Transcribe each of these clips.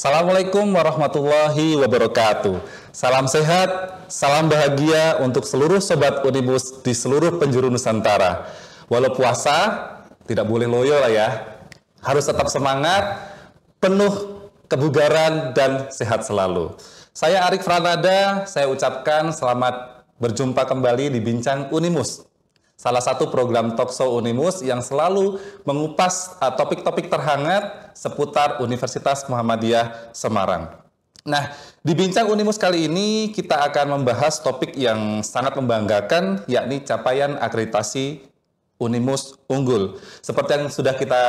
Assalamualaikum warahmatullahi wabarakatuh. Salam sehat, salam bahagia untuk seluruh sobat Unibus di seluruh penjuru Nusantara. Walau puasa, tidak boleh loyo lah ya. Harus tetap semangat, penuh kebugaran dan sehat selalu. Saya Arik Franada, saya ucapkan selamat berjumpa kembali di Bincang Unimus. Salah satu program talkshow Unimus yang selalu mengupas topik-topik terhangat seputar Universitas Muhammadiyah Semarang. Nah, di Bincang Unimus kali ini kita akan membahas topik yang sangat membanggakan, yakni capaian akreditasi Unimus unggul. Seperti yang sudah kita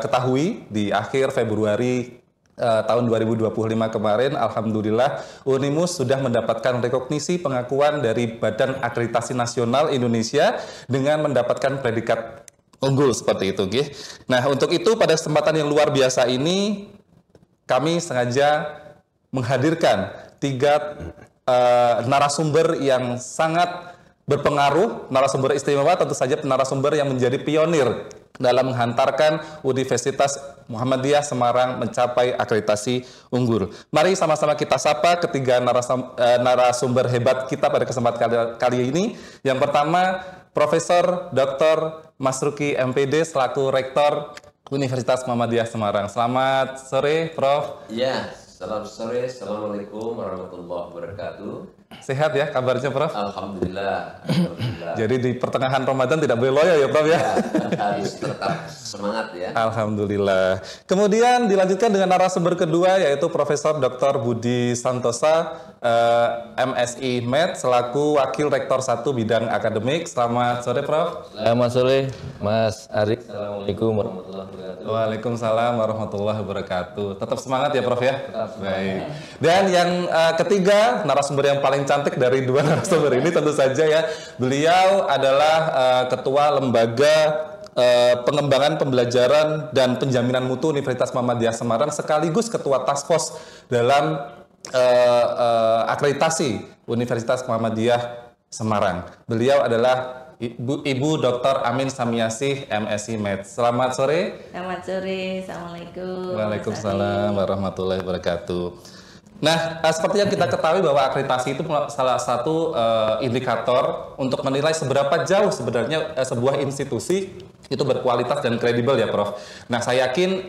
ketahui di akhir Februari tahun 2025 kemarin, alhamdulillah Unimus sudah mendapatkan rekognisi pengakuan dari Badan Akreditasi Nasional Indonesia dengan mendapatkan predikat unggul seperti itu. Nah, untuk itu pada kesempatan yang luar biasa ini kami sengaja menghadirkan 3 narasumber yang sangat berpengaruh, narasumber istimewa, tentu saja narasumber yang menjadi pionir dalam menghantarkan Universitas Muhammadiyah Semarang mencapai akreditasi unggul. Mari sama-sama kita sapa ketiga narasumber hebat kita pada kesempatan kali ini. Yang pertama, Profesor Dr. Masruki MPD selaku Rektor Universitas Muhammadiyah Semarang. Selamat sore, Prof. Ya, selamat sore. Assalamualaikum warahmatullahi wabarakatuh. Sehat ya kabarnya, Prof? Alhamdulillah. Alhamdulillah. Jadi di pertengahan Ramadan tidak boleh loyo ya, Prof ya? Harus tetap semangat ya. Alhamdulillah. Kemudian dilanjutkan dengan narasumber kedua yaitu Profesor Dr. Budi Santosa, MSI Med selaku Wakil Rektor 1 Bidang Akademik. Selamat sore, Prof. Selamat sore, Mas Arik. Assalamualaikum warahmatullahi wabarakatuh. Waalaikumsalam warahmatullahi wabarakatuh. Tetap semangat ya, Prof ya. Baik. Dan yang ketiga, narasumber yang paling cantik dari 2 narasumber ini tentu saja ya, beliau adalah Ketua Lembaga Pengembangan Pembelajaran dan Penjaminan Mutu Universitas Muhammadiyah Semarang sekaligus Ketua Task Force dalam akreditasi Universitas Muhammadiyah Semarang. Beliau adalah Ibu Dr. Amin Samiasih, MSI Med. Selamat sore. Selamat sore. Assalamualaikum. Waalaikumsalam warahmatullahi wabarakatuh. Nah, seperti yang kita ketahui bahwa akreditasi itu salah satu indikator untuk menilai seberapa jauh sebenarnya sebuah institusi itu berkualitas dan kredibel ya, Prof. Nah, saya yakin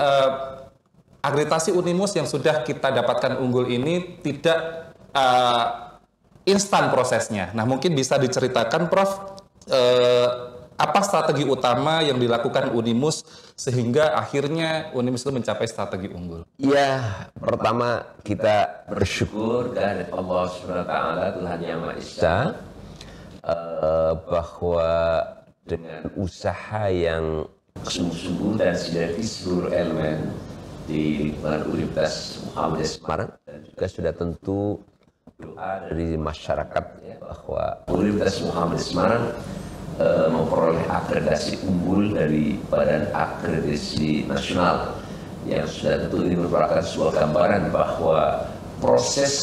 akreditasi Unimus yang sudah kita dapatkan unggul ini tidak instan prosesnya. Nah, mungkin bisa diceritakan, Prof, apa strategi utama yang dilakukan Unimus sehingga akhirnya Unimus itu mencapai strategi unggul? Ya, pertama kita bersyukur kehadirat Allah SWT, Tuhan Yang Maha Esa, bahwa dengan usaha yang sungguh-sungguh dan sinergis seluruh elemen di lingkungan Universitas Muhammadiyah Semarang dan juga sudah tentu doa dari masyarakat ya, bahwa Universitas Muhammadiyah Semarang memperoleh akreditasi unggul dari Badan Akreditasi Nasional yang sudah tentu ini merupakan sebuah gambaran bahwa proses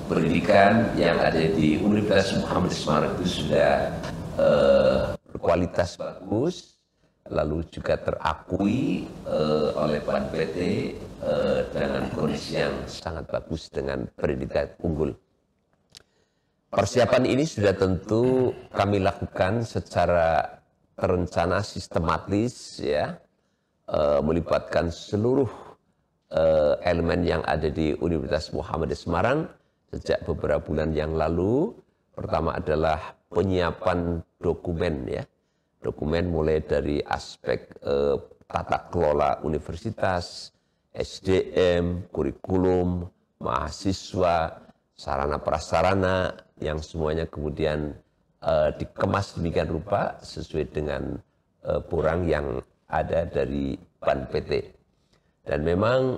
pendidikan yang ada di Universitas Muhammadiyah Semarang itu sudah berkualitas bagus, lalu juga terakui oleh BANPT dengan kondisi yang sangat bagus dengan predikat unggul. Persiapan ini sudah tentu kami lakukan secara terencana, sistematis, ya, melibatkan seluruh elemen yang ada di Universitas Muhammadiyah Semarang sejak beberapa bulan yang lalu. Pertama adalah penyiapan dokumen, ya, dokumen mulai dari aspek tata kelola universitas, SDM, kurikulum, mahasiswa, sarana prasarana yang semuanya kemudian dikemas demikian rupa sesuai dengan borang yang ada dari BANPT. Dan memang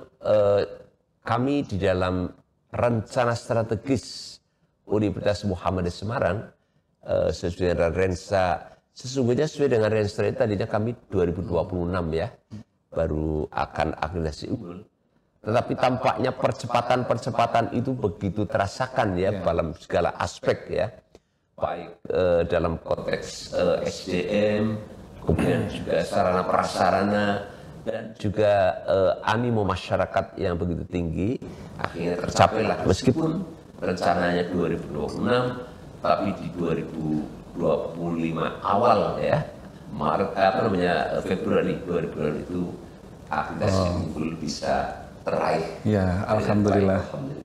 kami di dalam rencana strategis Universitas Muhammadiyah Semarang sesuai dengan sesungguhnya sesuai dengan rensa tadinya kami 2026 ya baru akan akreditasi unggul. Tetapi tampaknya percepatan itu begitu terasakan ya dalam segala aspek ya, baik dalam konteks SDM, kemudian juga sarana prasarana, dan juga animo masyarakat yang begitu tinggi, akhirnya tercapai lah meskipun rencananya 2026, tapi di 2025 awal ya, Februari 2025 itu akreditasi unggul bisa teraih. Ya, alhamdulillah.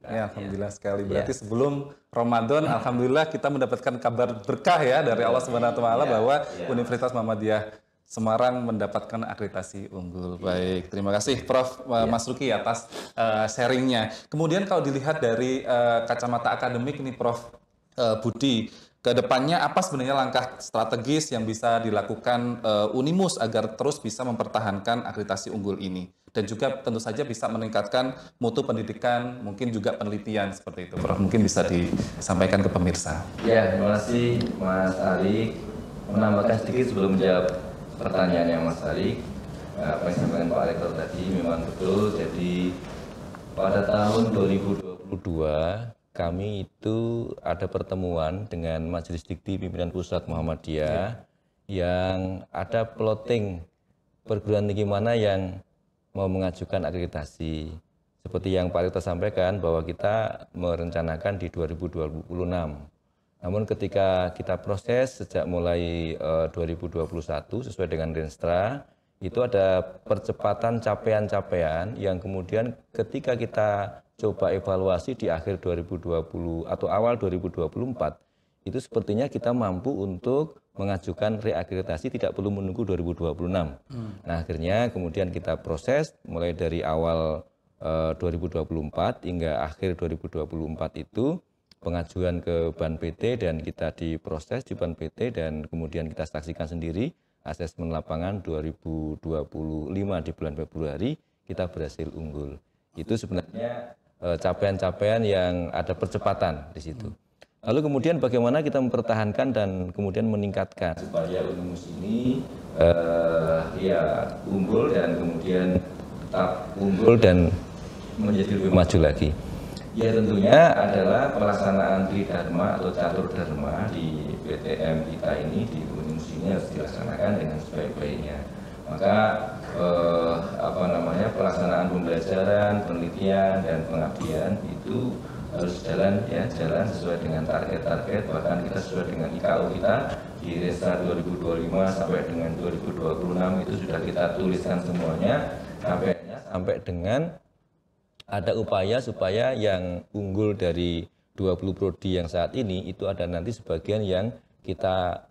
Ya, alhamdulillah sekali. Berarti sebelum Ramadan, alhamdulillah kita mendapatkan kabar berkah ya dari Allah Subhanahu wa taala bahwa Universitas Muhammadiyah Semarang mendapatkan akreditasi unggul. Baik, terima kasih Prof. Mas Ruki atas sharingnya. Kemudian kalau dilihat dari kacamata akademik ini Prof. Budi, ke depannya apa sebenarnya langkah strategis yang bisa dilakukan Unimus agar terus bisa mempertahankan akreditasi unggul ini? Dan juga tentu saja bisa meningkatkan mutu pendidikan, mungkin juga penelitian seperti itu. Prof, mungkin bisa disampaikan ke pemirsa. Ya, terima kasih Mas Arik. Menambahkan sedikit sebelum menjawab pertanyaan yang Mas Arik. Apa yang disampaikan Pak Rektor tadi memang betul. Jadi pada tahun 2022 kami itu ada pertemuan dengan Majelis Dikti Pimpinan Pusat Muhammadiyah yang ada plotting perguruan tinggi mana yang mau mengajukan akreditasi. Seperti yang Pak Rektor sampaikan bahwa kita merencanakan di 2026. Namun ketika kita proses sejak mulai 2021 sesuai dengan Renstra, itu ada percepatan capaian-capaian yang kemudian ketika kita coba evaluasi di akhir 2020 atau awal 2024, itu sepertinya kita mampu untuk mengajukan reakreditasi tidak perlu menunggu 2026. Nah akhirnya kemudian kita proses mulai dari awal 2024 hingga akhir 2024 itu pengajuan ke Ban PT dan kita diproses di Ban PT dan kemudian kita saksikan sendiri asesmen lapangan 2025 di bulan Februari kita berhasil unggul. Itu sebenarnya capaian-capaian yang ada percepatan di situ. Lalu kemudian bagaimana kita mempertahankan dan kemudian meningkatkan supaya Unimus ini ya unggul dan kemudian tetap unggul dan menjadi lebih maju lagi. Ya tentunya adalah pelaksanaan Tridharma atau Catur Dharma di PTM kita ini di Unimus ini harus dilaksanakan dengan sebaik-baiknya. Maka pelaksanaan pembelajaran, penelitian dan pengabdian itu harus jalan sesuai dengan target-target, bahkan kita sesuai dengan IKU kita di Renstra 2025 sampai dengan 2026 itu sudah kita tuliskan semuanya sampai dengan ada upaya supaya yang unggul dari 20 prodi yang saat ini itu ada nanti sebagian yang kita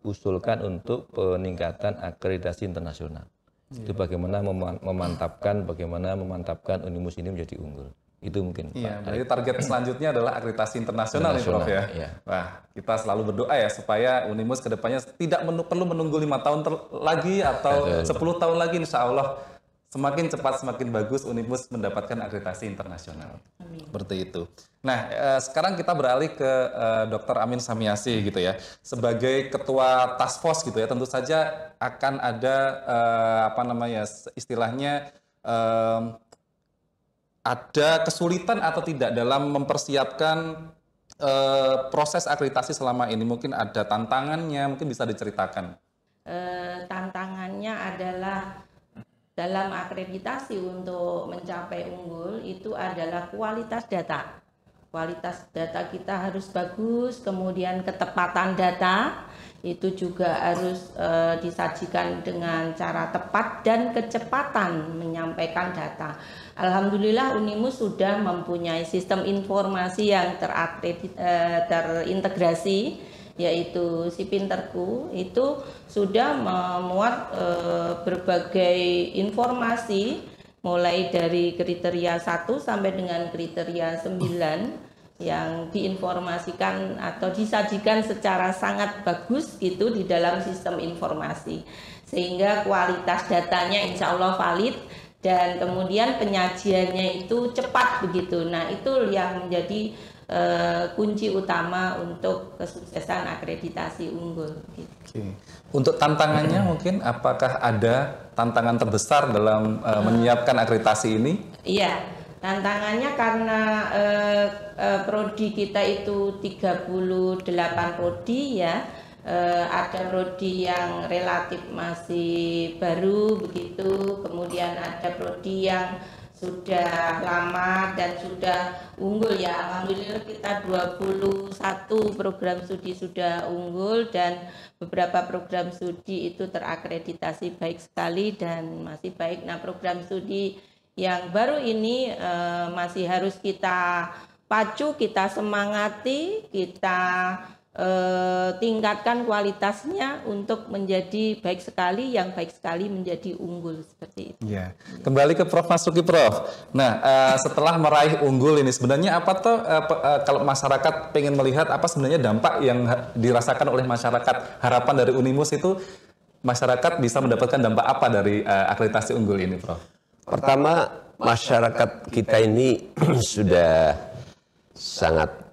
usulkan untuk peningkatan akreditasi internasional. Itu bagaimana memantapkan Unimus ini menjadi unggul. Itu mungkin. Iya, berarti target selanjutnya adalah akreditasi internasional nih Prof ya. Iya. Wah, kita selalu berdoa ya supaya Unimus kedepannya tidak perlu menunggu 5 tahun lagi atau 10 tahun lagi, insya Allah semakin cepat semakin bagus Unimus mendapatkan akreditasi internasional. Amin. Seperti itu. Nah, sekarang kita beralih ke Dr. Amin Samyasi gitu ya. Sebagai ketua task force gitu ya, tentu saja akan ada istilahnya ada kesulitan atau tidak dalam mempersiapkan proses akreditasi selama ini? Mungkin ada tantangannya, mungkin bisa diceritakan. Tantangannya adalah dalam akreditasi untuk mencapai unggul itu adalah kualitas data. Kualitas data kita harus bagus, kemudian ketepatan data itu juga harus disajikan dengan cara tepat dan kecepatan menyampaikan data. Alhamdulillah Unimus sudah mempunyai sistem informasi yang terintegrasi, yaitu si Pinterku itu sudah memuat berbagai informasi mulai dari kriteria 1 sampai dengan kriteria 9 yang diinformasikan atau disajikan secara sangat bagus gitu di dalam sistem informasi, sehingga kualitas datanya insya Allah valid dan kemudian penyajiannya itu cepat begitu. Nah itu yang menjadi kunci utama untuk kesuksesan akreditasi unggul. Oke. Untuk tantangannya mungkin apakah ada tantangan terbesar dalam menyiapkan akreditasi ini? Iya, tantangannya karena prodi kita itu 38 prodi ya. ada prodi yang relatif masih baru begitu, kemudian ada prodi yang sudah lama dan sudah unggul ya. Alhamdulillah kita 21 program studi sudah unggul dan beberapa program studi itu terakreditasi baik sekali dan masih baik. Nah, program studi yang baru ini masih harus kita pacu, kita semangati, kita tingkatkan kualitasnya untuk menjadi baik sekali, yang baik sekali menjadi unggul seperti itu. Ya, kembali ke Prof Masuki, Prof. Nah, setelah meraih unggul ini sebenarnya apa tuh kalau masyarakat pengen melihat apa sebenarnya dampak yang dirasakan oleh masyarakat, harapan dari Unimus itu masyarakat bisa mendapatkan dampak apa dari akreditasi unggul ini, Prof? Pertama, masyarakat kita ini sudah sangat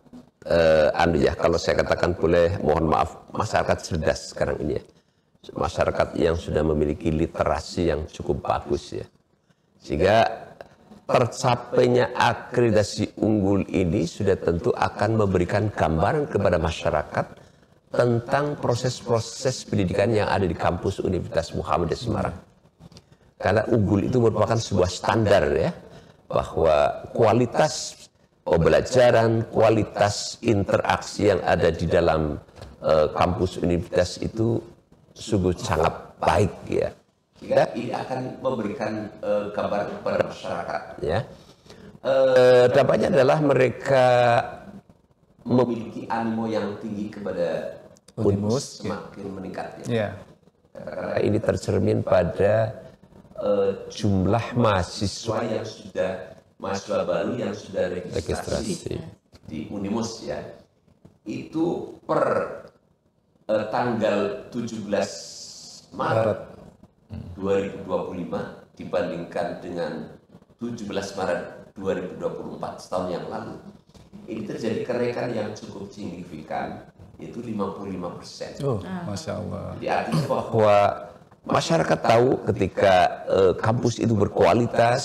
kalau saya katakan boleh, mohon maaf, masyarakat cerdas sekarang ini ya. Masyarakat yang sudah memiliki literasi yang cukup bagus ya. Sehingga tercapainya akreditasi unggul ini sudah tentu akan memberikan gambaran kepada masyarakat tentang proses-proses pendidikan yang ada di kampus Universitas Muhammadiyah Semarang. Karena unggul itu merupakan sebuah standar ya, bahwa kualitas pembelajaran, kualitas interaksi yang ada di dalam kampus universitas itu sungguh sangat baik ya. Sehingga ini akan memberikan gambaran kepada masyarakat ya. Dampaknya adalah mereka memiliki animo yang tinggi kepada Unimus semakin meningkat ya. Karena ini tercermin pada jumlah mahasiswa yang sudah mahasiswa baru yang sudah registrasi di Unimus ya, itu per tanggal 17 Maret 2025 dibandingkan dengan 17 Maret 2024 setahun yang lalu, ini terjadi kenaikan yang cukup signifikan, yaitu 55%. Oh, Masya Allah. Jadi artinya bahwa masyarakat tahu ketika kampus itu berkualitas,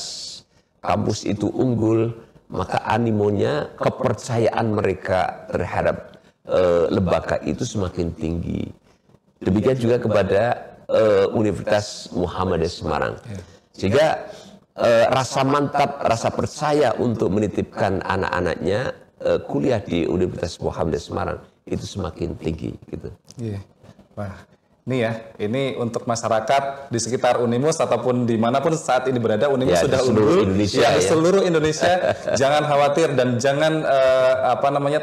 kampus itu unggul, maka animonya, kepercayaan mereka terhadap lembaga itu semakin tinggi. Demikian juga kepada Universitas Muhammadiyah Semarang. Sehingga rasa mantap, rasa percaya untuk menitipkan anak-anaknya kuliah di Universitas Muhammadiyah Semarang itu semakin tinggi. Gitu. Iya. Wah. Ini ya, ini untuk masyarakat di sekitar Unimus ataupun dimanapun saat ini berada, Unimus Ya, sudah unggul di seluruh Indonesia. Jangan khawatir dan jangan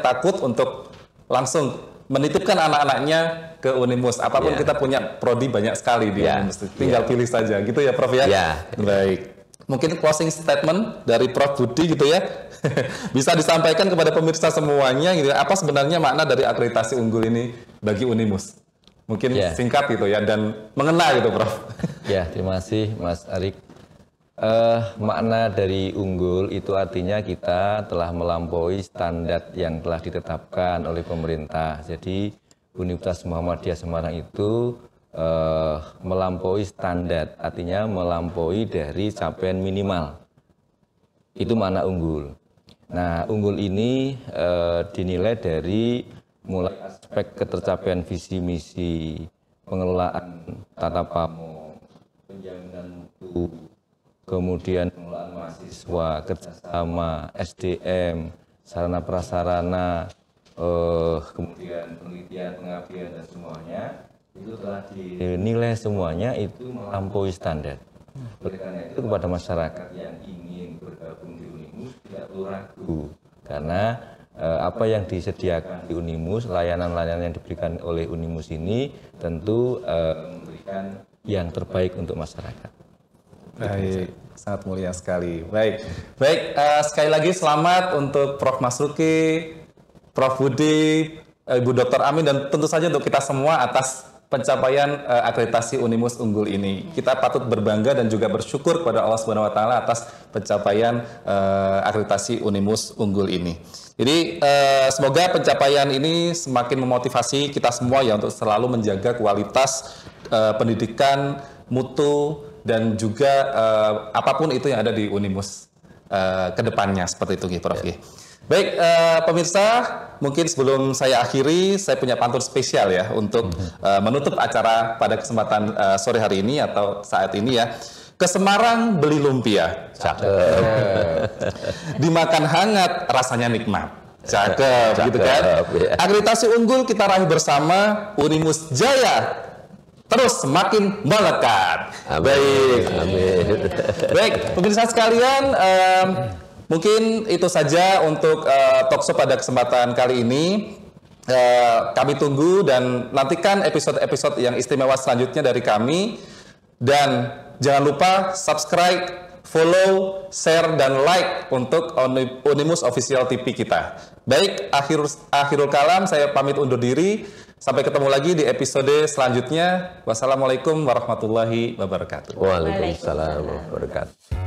takut untuk langsung menitipkan anak-anaknya ke Unimus. Apapun kita punya prodi banyak sekali di Unimus, tinggal pilih saja, gitu ya, Prof ya. Baik. Mungkin closing statement dari Prof Budi gitu ya, bisa disampaikan kepada pemirsa semuanya gitu. Apa sebenarnya makna dari akreditasi unggul ini bagi Unimus? Mungkin singkat gitu ya, dan mengena gitu, Prof. Ya, terima kasih Mas Arik. Makna dari unggul itu artinya kita telah melampaui standar yang telah ditetapkan oleh pemerintah. Jadi Universitas Muhammadiyah Semarang itu melampaui standar, artinya melampaui dari capaian minimal. Itu makna unggul. Nah, unggul ini dinilai dari mulai aspek ketercapaian visi misi, pengelolaan tata pamo, penjaminan mutu, kemudian pengelolaan mahasiswa, kerjasama, SDM, sarana prasarana, kemudian penelitian, pengabdian dan semuanya itu telah dinilai semuanya itu melampaui standar. Oleh karena itu kepada masyarakat yang ingin bergabung di Unimus tidak perlu ragu, karena apa yang disediakan di Unimus, layanan-layanan yang diberikan oleh Unimus ini tentu memberikan yang terbaik untuk masyarakat. Baik, sangat mulia sekali. Baik, sekali lagi selamat untuk Prof Masuki, Prof Budi, Ibu Dr. Amin, dan tentu saja untuk kita semua atas pencapaian akreditasi Unimus unggul ini. Kita patut berbangga dan juga bersyukur kepada Allah Subhanahu wa taala atas pencapaian akreditasi Unimus unggul ini. Jadi semoga pencapaian ini semakin memotivasi kita semua ya untuk selalu menjaga kualitas pendidikan, mutu, dan juga apapun itu yang ada di Unimus ke depannya, seperti itu, Prof. Baik, pemirsa, mungkin sebelum saya akhiri, saya punya pantun spesial ya untuk menutup acara pada kesempatan sore hari ini atau saat ini ya. Ke Semarang beli lumpia. Cakep. Dimakan hangat, rasanya nikmat. Cakep, gitu kan? Ya. Akreditasi unggul kita raih bersama, Unimus Jaya terus semakin melekat. Baik. Amin. Baik, pemirsa sekalian, mungkin itu saja untuk talkshow pada kesempatan kali ini. Kami tunggu dan nantikan episode-episode yang istimewa selanjutnya dari kami. Dan jangan lupa subscribe, follow, share, dan like untuk Unimus Official TV kita. Baik, akhirul kalam, saya pamit undur diri. Sampai ketemu lagi di episode selanjutnya. Wassalamualaikum warahmatullahi wabarakatuh. Waalaikumsalam warahmatullahi wabarakatuh.